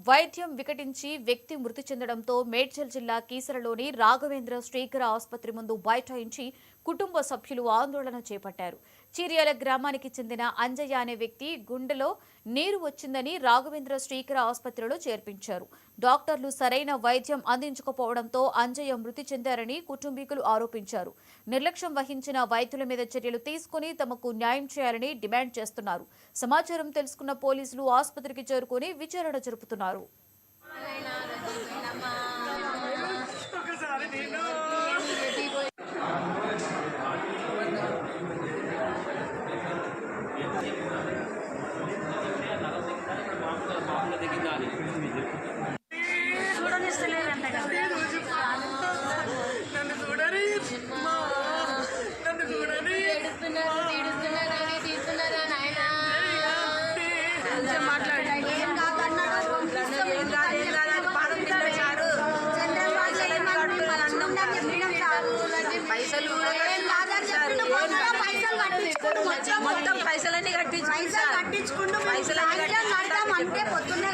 వైద్యం వికటించి వ్యక్తి మృతి చెందడంతో మేడ్చల్ జిల్లా కీసరలోని రాఘవేంద్ర శ్రీకర ఆసుపత్రి ముందు బైఠాయించి కుటుంబ సభ్యులు ఆందోళన చేపట్టారు. చీర్యాల గ్రామానికి చెందిన అంజయ్య అనే వ్యక్తి గుండెలో నీరు వచ్చిందని రాఘవేంద్ర శ్రీకర ఆసుపత్రిలో చేర్పించారు. డాక్టర్లు సరైన వైద్యం అందించకపోవడంతో అంజయ్య మృతి చెందారని కుటుంబీకులు ఆరోపించారు. నిర్లక్ష్యం వహించిన వైద్యుల మీద చర్యలు తీసుకుని తమకు న్యాయం చేయాలని డిమాండ్ చేస్తున్నారు. సమాచారం తెలుసుకున్న పోలీసులు ఆసుపత్రికి చేరుకుని విచారణ జరుపుతున్నారు. మొత్తం పైసలన్నీ కట్టించుకుంటూ పైసలు అంటే పొద్దున్నే